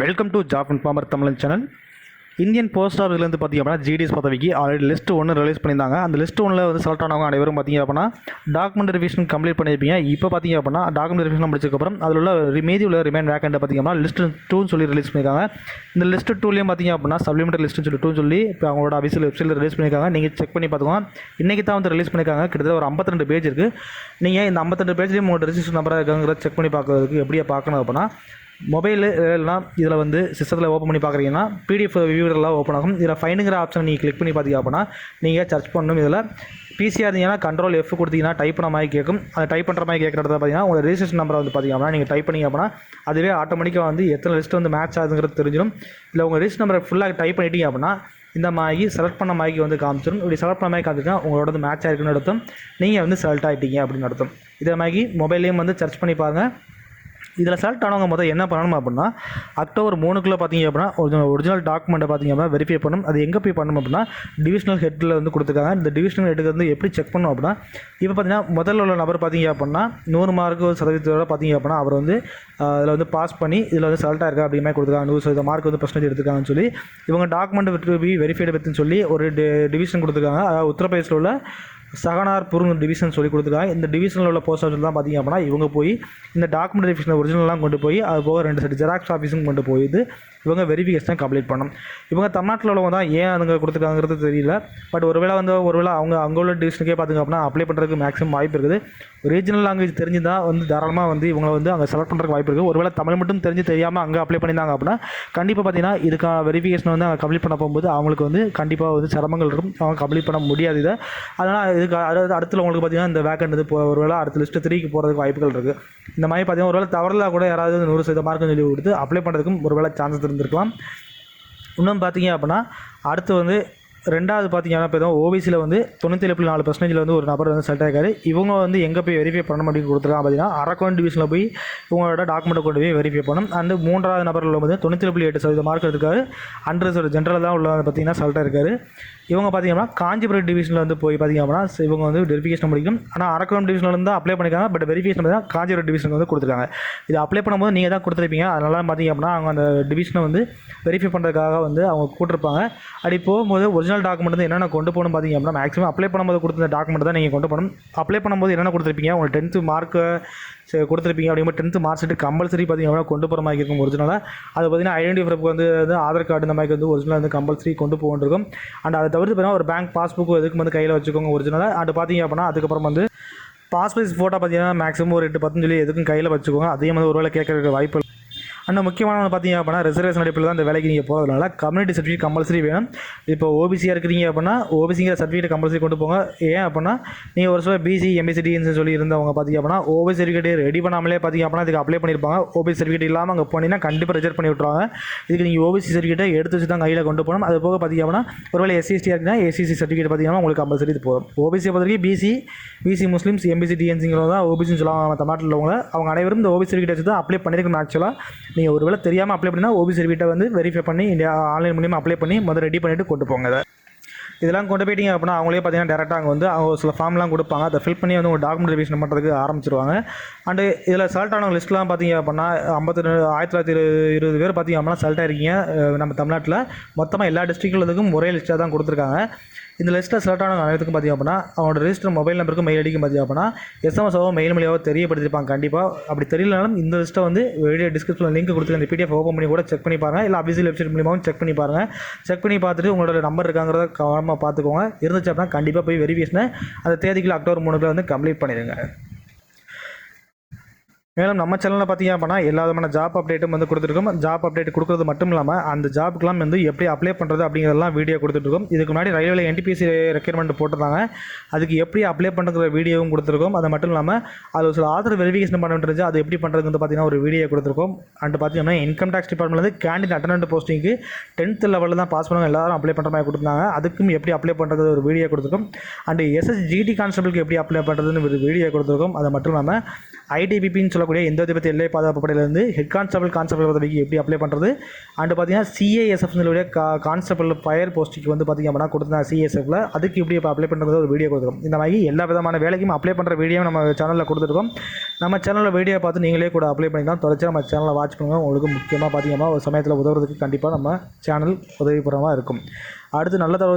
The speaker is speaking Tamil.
Welcome to job informer Tamil channel. Indian post ஆஃபீஸ்லேருந்து பார்த்திங்க அப்படின்னா ஜிடிஎஸ் பதவிக்கு ஆல்ரெடி லிஸ்ட் ஒன்று ரிலீஸ் பண்ணியிருந்தாங்க. அந்த லிஸ்ட் ஒன்றில் வந்து செலக்ட் ஆனவங்க அனைவரும் பார்த்திங்க அப்படின்னா டாக்குமெண்ட் ரிவிஷன் கம்ப்ளீட் பண்ணியிருப்பீங்க. இப்போ பார்த்திங்க அப்படின்னா டாக்குமெண்ட் ரிவிஷன் முடிச்சதுக்கப்புறம் அதில் உள்ள மீதி உள்ள ரிமைன் வேக்கண்ட் பார்த்திங்க அப்படின்னா லிஸ்ட் 2 சொல்லி ரிலீஸ் பண்ணியிருக்காங்க. இந்த லிஸ்ட் 2லேயும் பார்த்திங்க அப்படின்னா சப்ளிமெண்டரி லிஸ்ட்னு சொல்லி 2 சொல்லி இப்போ அவங்களோட அபிஷியல் வெப்சைட்டில் ரிலீஸ் பண்ணியிருக்காங்க. நீங்கள் செக் பண்ணி பார்த்துக்கோங்க. இன்றைக்கி தான் வந்து ரிலீஸ் பண்ணியிருக்காங்க. கிட்டத்தட்ட ஒரு 52 பேஜ் இருக்குது. நீங்கள் இந்த 52 பேஜ்லேயும் உங்களோட ரிஜிஸ்டர் நம்பராக இருக்காங்கிறத செக் பண்ணி பார்க்கறதுக்கு எப்படியா பார்க்கணும் அப்படின்னா மொபைலு இல்லைனா இதில் வந்து சிஸ்டத்தில் ஓப்பன் பண்ணி பார்க்குறீங்கன்னா பிடிஎஃப் வியூவரெல்லாம் ஓப்பன் ஆகும். இதில் ஃபைனுங்கிற ஆப்ஷன் நீங்கள் கிளிக் பண்ணி பார்த்தீங்க அப்படின்னா நீங்கள் சர்ச் பண்ணணும். இதில் பிசிஆர் இருந்தீங்கன்னா கண்ட்ரோல் F கொடுத்தீங்கன்னா டைப் பண்ண மாதிரி கேட்கும். அதை டைப் பண்ணுற மாதிரி கேட்குறத பார்த்தீங்கன்னா உங்கள் ரெஜிஸ்ட்ரேஷன் நம்பரை வந்து பார்த்தீங்க அப்படின்னா நீங்கள் டைப் பண்ணிங்க அப்படின்னா அதுவே ஆட்டோமேட்டிக்காக வந்து எத்தனை லிஸ்ட் வந்து மேட்ச் ஆகுதுங்கிறது தெரிஞ்சிடும். இல்லை உங்கள் ரெஜிஸ்டர் நம்பரை ஃபுல்லாக டைப் பண்ணிட்டீங்க அப்படின்னா இந்த மாதிரி செலக்ட் பண்ண மாதிரி வந்து காமிச்சிடும். இப்படி செலக்ட் பண்ண மாதிரி காமிச்சிட்டா உங்களோட மேட்ச் ஆகிருக்குன்னு அர்த்தம். நீங்கள் வந்து செலக்ட் ஆகிட்டீங்க அப்படின்னு அர்த்தம். இதே மாதிரி மொபைல்லையும் வந்து சர்ச் பண்ணி பாருங்கள். இதில் செலக்ட் ஆனவங்க மொதல் என்ன பண்ணணும் அப்படின்னா அக்டோபர் 3க்குள்ளே பார்த்திங்க அப்படின்னா ஒரிஜினல் டாக்குமெண்ட்டை பார்த்திங்க அப்படின்னா வெரிஃபை பண்ணணும். அது எங்கே போய் பண்ணணும் அப்படின்னா டிவிஷனல் ஹெட்டில் வந்து கொடுத்துருக்காங்க. இந்த டிவிஷனல் ஹெட்டுக்கு வந்து எப்படி செக் பண்ணணும் அப்படின்னா இப்போ பார்த்திங்கன்னா முதல்ல உள்ள நபர் பார்த்திங்க அப்படின்னா 100 மார்க்கு சதவீதத்தோட பார்த்திங்க அப்படின்னா அவர் வந்து அதில் வந்து பாஸ் பண்ணி இதில் வந்து செலக்ட் ஆயிருக்கா அப்படிங்கிற மாதிரி கொடுத்துருக்காங்க. 100% மார்க் வந்து பர்சன்டேஜ் எடுத்துருக்காங்கன்னு சொல்லி இவங்க டாக்குமெண்ட் வெரிஃபைடு பற்றின்னு சொல்லி ஒரு டிவிஷன் கொடுத்துருக்காங்க. அதாவது உத்தரப்பிரதேசில் உள்ள சகனார்பூர் டிவிஷன் சொல்லி கொடுத்துருக்காங்க. இந்த டிவிஷனில் உள்ள போஸ்ட் ஆஃபீஸ் தான் பார்த்திங்க அப்படின்னா இவங்க போய் இந்த டாக்குமெண்ட் வெரிஃபிகேஷன் ஒரிஜினல்லாம் கொண்டு போய் அது போக 2 செட் ஜெராக்ஸ் ஆஃபீஸும் கொண்டு போயிது இவங்க வெரிஃபிகேஷன் கம்ப்ளீட் பண்ணணும். இவங்க தமிழ்நாட்டில் உள்ளவங்க தான் ஏன் அதுங்க கொடுத்துருக்காங்கிறது தெரியல. பட் ஒருவேளை அவங்க அங்கே உள்ள டிவிஷனுக்கே பார்த்திங்க அப்படின்னா அப்ளை பண்ணுறதுக்கு மேக்ஸிமம் வாய்ப்பு இருக்குது. ரீஜனல் லாங்குவேஜ் தெரிஞ்சுதான் வந்து தாராளமாக வந்து இவங்களை வந்து அங்கே செலக்ட் பண்ணுறதுக்கு வாய்ப்பு இருக்குது. ஒருவேளை தமிழ் மட்டும் தெரியாமல் அங்கே அப்ளை பண்ணியிருந்தாங்க அப்படின்னா கண்டிப்பாக பார்த்திங்கன்னா இதுக்கான வெரிஃபிகேஷன் வந்து அங்கே கம்ப்ளீட் பண்ண போகும்போது அவங்களுக்கு வந்து கண்டிப்பாக வந்து சிரமங்கள் இருக்கும். அவங்க கம்ப்ளீட் பண்ண முடியாது இதை. அதனால் இதுக்கு அடுத்து உங்களுக்கு பார்த்திங்கன்னா இந்த வேக்கண்ட் இது ஒருவேளை அடுத்த லிஸ்ட்டு 3க்கு போகிறதுக்கு வாய்ப்புகள் இருக்குது. இந்த மாதிரி பார்த்திங்கன்னா ஒருவேளை தவறலாக கூட யாராவது 100% மார்க் சொல்லி கொடுத்து அப்ளை பண்ணுறதுக்கும் ஒருவேளை சான்சஸ் இருந்திருக்கலாம். இன்னும் பார்த்திங்க அப்படின்னா அடுத்து வந்து ரெண்டாவது பார்த்திங்கன்னா இப்போ ஓபிசியில் வந்து 97.4% வந்து ஒரு நபர் வந்து செலக்ட் ஆகிருக்காரு. இவங்க வந்து எங்கே போய் வெரிஃபை பண்ணணும் அப்படின்னு கொடுத்துருக்காங்க. பார்த்தீங்கன்னா அரக்கோணம் டிவிஷனில் போய் இவங்களோட டாக்குமெண்ட்டை கொண்டு போய் வெரிஃபை பண்ணணும். அந்த 3வது நபரில் வந்து 97.8% மார்க் எடுத்துக்காரு. 100% ஜென்ரல் தான் உள்ள பார்த்திங்கன்னா செலக்ட் ஆகிருக்காரு. இவங்க பார்த்திங்கன்னா காஞ்சிபுரம் டிவிஷனில் வந்து போய் பார்த்திங்க அப்படின்னா இவங்க வந்து வெரிஃபிகேஷன் முடிக்கும். ஆனால் அரக்கோணம் டிவிஷனில் வந்து அப்ளை பண்ணியிருக்காங்க. பட் வெரிஃபிகேஷன் பார்த்தீங்கன்னா காஞ்சிபுரம் டிவிஷனுக்கு வந்து கொடுத்துருக்காங்க. இது அப்ளை பண்ணும்போது நீங்கள் தான் கொடுத்துருப்பீங்க. அதனால பார்த்திங்க அப்படின்னா அவங்க அந்த டிவிஷனை வந்து வெரிஃபை பண்ணுறதுக்காக வந்து அவங்க கூட்டிருப்பாங்க. அப்படி போகும்போது ஒரிஜினல் டாக்குமெண்ட் வந்து என்னென்ன கொண்டு போகணும் பார்த்திங்க அப்படின்னா மேக்ஸிமம் அப்ளை பண்ணும்போது கொடுத்த டாக்குமெண்ட் தான் நீங்கள் கொண்டு போகணும். அப்ளை பண்ணும்போது என்னென்ன கொடுத்துருப்பீங்க உங்களுக்கு 10th மார்க்கு கொடுத்துருப்பீங்க. அப்படிங்கும்போது 10th மார்க் ஷீட்டு கம்பல்சரி பார்த்திங்க அப்படின்னா கொண்டு போகிற மாதிரி இருக்கும் ஒரிஜினலாக. அது பார்த்திங்கன்னா ஐடென்டி ப்ரூஃப் வந்து ஆதார் கார்டு இந்த மாதிரி வந்து ஒரிஜினல் வந்து கம்பல்சரி கொண்டு போகின்றிருக்கும். அண்ட் அதை தவிர்த்து பார்த்தீங்கன்னா ஒரு பேங்க் பாஸ்புக் எதுக்கு வந்து கையில் வச்சுக்கோங்க ஒரிஜினலாக. அது பார்த்திங்க அப்படின்னா அதுக்கப்புறம் வந்து பாஸ்போர்ட் ஃபோட்டோ பார்த்திங்கன்னா மேக்ஸிமம் ஒரு 8-10 சொல்லி எதுக்கும் கையில் வச்சுக்கோங்க. அதே மாதிரி ஒரு வேளை கேட்கறதுக்கு வாய்ப்பு. அண்ட் முக்கியமான பார்த்திங்க அப்படின்னா ரிசர்வேஷன் அடிப்பில் தான் இந்த வேலைக்கு நீங்கள் போகிறதுனால கம்யூனிட்டி சர்டிஃபிகேட் கம்பல்சரி வேணும். இப்போ ஓபிசியாக இருக்கிறீங்க அப்படின்னா ஓபிசிங்கிற சர்டிஃபிகேட் கம்பல்சரி கொண்டு போங்க. ஏன் அப்படின்னா நீங்கள் ஒரு சில பிசி எம்பிசி டிஎன்சி சொல்லி இருந்தவங்க பார்த்திங்க அப்படின்னா ஓபிசி சர்டிஃபிகேட் ரெடி பண்ணாமலே பார்த்திங்க அப்படின்னா இதுக்கு அப்ளை பண்ணியிருப்பாங்க. ஓபிசி சர்டிஃபிகேட் இல்லாமல் அங்கே போனீங்கன்னா கண்டிப்பாக ரிஜெக்ட் பண்ணி விட்ருவாங்க. இதுக்கு நீங்கள் ஓபிசி சர்டிஃபிகேட்டை எடுத்து வச்சு தான் கையில் கொண்டு போகணும். அது போக பார்த்திங்க அப்படின்னா ஒருவேளை எஸ்சிஎஸ்டியாக இருக்குன்னா எஸ்சிசி சர்டிஃபிகேட் பார்த்திங்கன்னா உங்களுக்கு கம்பல்சரி இது போகும். ஓபிசியை பொறுத்தவரைக்கும் பிசி முஸ்லீம்ஸ் எம்பிசி டிஎன்சிங்கிறத தான் ஓபிசின்னு சொல்லுவாங்க தமிழ்நாட்டில் உள்ளவங்க. அவங்க அனைவரும் இந்த ஓபிசி சர்டிஃபிகேட் வச்சு தான் அப்ளை பண்ணியிருக்கணும். ஆக்சுவலாக நீங்கள் ஒருவேளை தெரியாமல் அப்ளை பண்ணினா ஓபிசி சர்டிஃபிகேட்டை வந்து வெரிஃபை பண்ணி ஆன்லைன் மூலியமாக அப்ளை பண்ணி முதல்ல ரெடி பண்ணிவிட்டு கொண்டு போங்க. இதெல்லாம் கொண்டு போயிட்டீங்க அப்படின்னா அவங்களே பார்த்தீங்கன்னா டேரெக்டாக அங்கே வந்து அவங்க சில ஃபார்ம்லாம் கொடுப்பாங்க. அதை ஃபில் பண்ணி வந்து உங்கள் டாக்குமெண்ட் ரிவிஷன் பண்ணுறதுக்கு ஆரம்பிச்சிருவாங்க. அண்டு இதில் செலக்ட் ஆனவங்க லிஸ்ட்லாம் பார்த்திங்க அப்படின்னா 1920 பேர் பார்த்திங்க அப்படின்னா செலக்ட் ஆகிருக்கீங்க நம்ம தமிழ்நாட்டில். மொத்தமாக எல்லா டிஸ்ட்ரிக்ட்களுக்கும் ஒரே லிஸ்ட்டாக தான் கொடுத்துருக்காங்க. இந்த லிஸ்ட்டில் செலக்ட் ஆனவங்க அனைத்துக்கும் பார்த்திங்க அப்படின்னா அவங்களோட ரெஜிஸ்டர் மொபைல் நம்பருக்கு மெயில் அடிக்கும் பார்த்திங்க அப்படின்னா எஸ்எம்எஸ்ஸோ மெயில் மூலியமாக தெரியப்படுத்திருப்பாங்க. கண்டிப்பாக அப்படி தெரியலனாலும் இந்த லிஸ்ட்டை வந்து வீடியோ டிஸ்கிரிப்ஷனில் லிங்க் கொடுத்து அந்த பிடிஎஃப் ஓப்பன் பண்ணி கூட செக் பண்ணி பாருங்கள். இல்லை அபிஷியல் வெப்சைட் மூலியமாகவும் செக் பண்ணி பாருங்கள். செக் பண்ணி பார்த்துட்டு உங்களோட நம்பர் இருக்காங்கிறத கவனமாக பார்த்துக்கோங்க. இருந்துச்சு அப்படின்னா கண்டிப்பாக போய் வெரிஃபிகேஷனை அந்த தேதிக்குள்ள அக்டோபர் 3 வந்து கம்ப்ளீட் பண்ணிடுங்க. மேலும் நம்ம சேனலில் பார்த்திங்க அப்படின்னா எல்லா விதமான ஜாப் அப்டேட்டும் வந்து கொடுத்துருக்கோம். ஜாப் அப்டேட் கொடுக்குறது மட்டும் இல்லாமல் அந்த ஜாப்புக்கெல்லாம் வந்து எப்படி அப்ளை பண்ணுறது அப்படிங்கிறதெல்லாம் வீடியோ கொடுத்துட்ருக்கோம். இதுக்கு முன்னாடி ரயில்வே என்டிபிசி ரெக்யர்மெண்ட் போட்டிருந்தாங்க. அதுக்கு எப்படி அப்ளை பண்ணுற வீடியோவும் கொடுத்துருக்கோம். அது மட்டும் இல்லாமல் அது சில ஆதார் வெரிஃபிகேஷன் பண்ணிட்டு அது எப்படி பண்ணுறது வந்து பார்த்திங்கன்னா ஒரு வீடியோ கொடுத்துருக்கோம். அண்ட் பார்த்திங்கன்னா இன்கம் டேக்ஸ் டிபார்ட்மெண்ட்லேருந்து கேண்டிடேட் அட்டெண்டன்ட் போஸ்டிங்க்கு 10th லெவலில் தான் பாஸ் பண்ணுவாங்க எல்லாரும் அப்ளை பண்ணுற மாதிரி கொடுத்துருந்தாங்க. அதுக்கும் எப்படி அப்ளை பண்ணுறது ஒரு வீடியோ கொடுத்துருக்கோம். அண்ட் எஸ்எஸ்ஜிடி கான்ஸ்டபிளுக்கு எப்படி அப்ளை பண்ணுறதுன்னு ஒரு வீடியோ கொடுத்துருக்கோம். அது மட்டும் இல்லாமல் ஐடிபிபின்னு சொல்லக்கூடிய இந்தோ திபெத் எல்லை பாதுகாப்பு படையிலேருந்து ஹெட் கான்ஸ்டபிள் பதவிக்கு எப்படி அப்ளை பண்ணுறது அண்டு பார்த்தீங்கன்னா சிஏஎஸ்எஃப் சொல்லக்கூடிய கான்ஸ்டபிள் ஃபயர் போஸ்ட்டுக்கு வந்து பார்த்திங்க அப்படின்னா கொடுத்துருந்தாங்க சிஎஸ்எஃப்ல அதுக்கு எப்படி இப்போ அப்ளை பண்ணுறது ஒரு வீடியோ கொடுத்துருக்கோம். இந்த மாதிரி எல்லா விதமான வேலைக்கும் அப்ளை பண்ணுற வீடியோ நம்ம சேனலில் கொடுத்துருக்கோம். நம்ம சேனலில் வீடியோ பார்த்து நீங்களே கூட அப்ளை பண்ணிக்கலாம். தொடர்ச்சி நம்ம சேனலை வாட்ச் பண்ணுங்கள். உங்களுக்கு முக்கியமாக பார்த்திங்கன்னா ஒரு சமயத்தில் உதவுறதுக்கு கண்டிப்பாக நம்ம சேனல் உதவிபுறமாக இருக்கும். அடுத்து நல்ல தகவல்